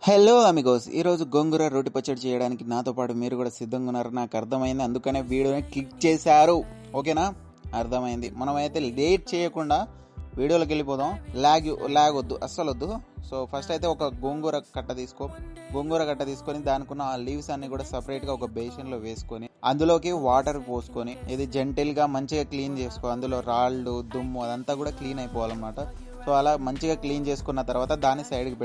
Hello Amigos, ఈరోజు గోంగూర రోటి పచ్చడి చేయడానికి నాతో పాటు మీరు కూడా సిద్ధంగా ఉన్నారు. నాకు అర్థమైంది, అందుకనే వీడియోని క్లిక్ చేశారు. ఓకేనా, అర్థమైంది. మనమైతే లేట్ చేయకుండా వీడియోలోకి వెళ్ళిపోదాం. ల్యాగ్ వద్దు, అస్సలు వద్దు. సో ఫస్ట్ అయితే ఒక గోంగూర కట్ట తీసుకొని దానికున్న ఆ లీవ్స్ అన్ని కూడా సపరేట్గా ఒక బేసిన్లో వేసుకొని అందులోకి వాటర్ పోసుకొని ఇది జెంటిల్గా మంచిగా క్లీన్ చేసుకో. అందులో రాళ్ళు దుమ్ము అదంతా కూడా క్లీన్ అయిపోవాలన్నమాట. సో అలా మంచిగా క్లీన్ చేసుకున్న తర్వాత దాన్ని సైడ్కి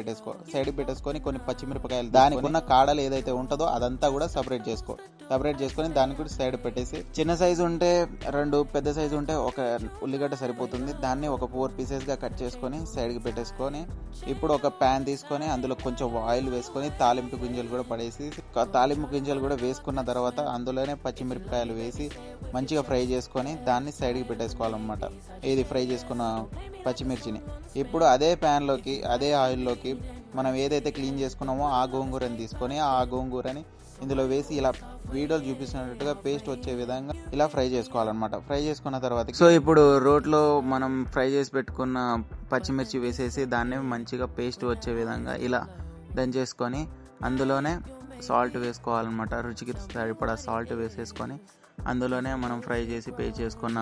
పెట్టేసుకొని కొన్ని పచ్చిమిరపకాయలు దానికి ఉన్న కాడలు ఏదైతే ఉంటుందో అదంతా కూడా సపరేట్ చేసుకొని దాన్ని కూడా సైడ్ పెట్టేసి, చిన్న సైజు ఉంటే 2, పెద్ద సైజు ఉంటే ఒక ఉల్లిగడ్డ సరిపోతుంది. దాన్ని ఒక 4 పీసెస్గా కట్ చేసుకొని సైడ్కి పెట్టేసుకొని ఇప్పుడు ఒక ప్యాన్ తీసుకొని అందులో కొంచెం ఆయిల్ వేసుకొని తాలింపు గింజలు కూడా వేసుకున్న తర్వాత అందులోనే పచ్చిమిరపకాయలు వేసి మంచిగా ఫ్రై చేసుకొని దాన్ని సైడ్కి పెట్టేసుకోవాలన్నమాట. ఇది ఫ్రై చేసుకున్న పచ్చిమిర్చిని ఇప్పుడు అదే ప్యాన్లోకి అదే ఆయిల్లోకి మనం ఏదైతే క్లీన్ చేసుకున్నామో ఆ గోంగూరని తీసుకొని ఆ గోంగూరని ఇందులో వేసి ఇలా వీడియోలు చూపిస్తున్నట్టుగా పేస్ట్ వచ్చే విధంగా ఇలా ఫ్రై చేసుకోవాలన్నమాట. ఫ్రై చేసుకున్న తర్వాత సో ఇప్పుడు రోట్లో మనం ఫ్రై చేసి పెట్టుకున్న పచ్చిమిర్చి వేసేసి దాన్ని మంచిగా పేస్ట్ వచ్చే విధంగా ఇలా దంచేసుకొని అందులోనే సాల్ట్ వేసుకోవాలన్నమాట. రుచికి సరిపడా సాల్ట్ వేసేసుకొని అందులోనే మనం ఫ్రై చేసి పేస్ట్ చేసుకున్న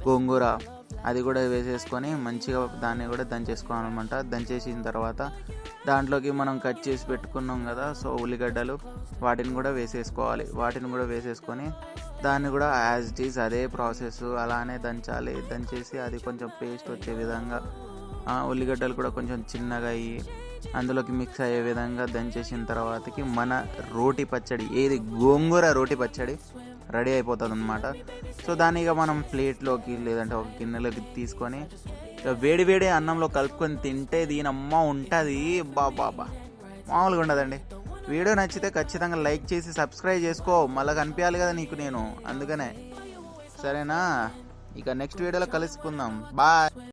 గోంగూర అది కూడా వేసేసుకొని మంచిగా దాన్ని కూడా దంచేసుకోవాలన్నమాట. దంచేసిన తర్వాత దాంట్లోకి మనం కట్ చేసి పెట్టుకున్నాం కదా, సో ఉల్లిగడ్డలు వాటిని కూడా వేసేసుకొని దాన్ని కూడా యాజ్ ఇట్ ఈజ్ అదే ప్రాసెస్ అలానే దంచాలి. దంచేసి అది కొంచెం పేస్ట్ వచ్చే విధంగా ఉల్లిగడ్డలు కూడా కొంచెం చిన్నగా అయ్యి అందులోకి మిక్స్ అయ్యే విధంగా దంచేసిన తర్వాతకి మన రోటి పచ్చడి, ఏది గోంగూర రోటి పచ్చడి రెడీ అయిపోతుంది అనమాట. సో దాన్ని ఇక మనం ప్లేట్లోకి లేదంటే ఒక గిన్నెలోకి తీసుకొని వేడి అన్నంలో కలుపుకొని తింటే దీనమ్మ ఉంటుంది. బాబా మామూలుగా ఉండదండి. వీడియో నచ్చితే ఖచ్చితంగా లైక్ చేసి సబ్స్క్రైబ్ చేసుకో, మళ్ళీ కనిపించాలి కదా నీకు నేను, అందుకనే. సరేనా, ఇక నెక్స్ట్ వీడియోలో కలుసుకుందాం. బాయ్.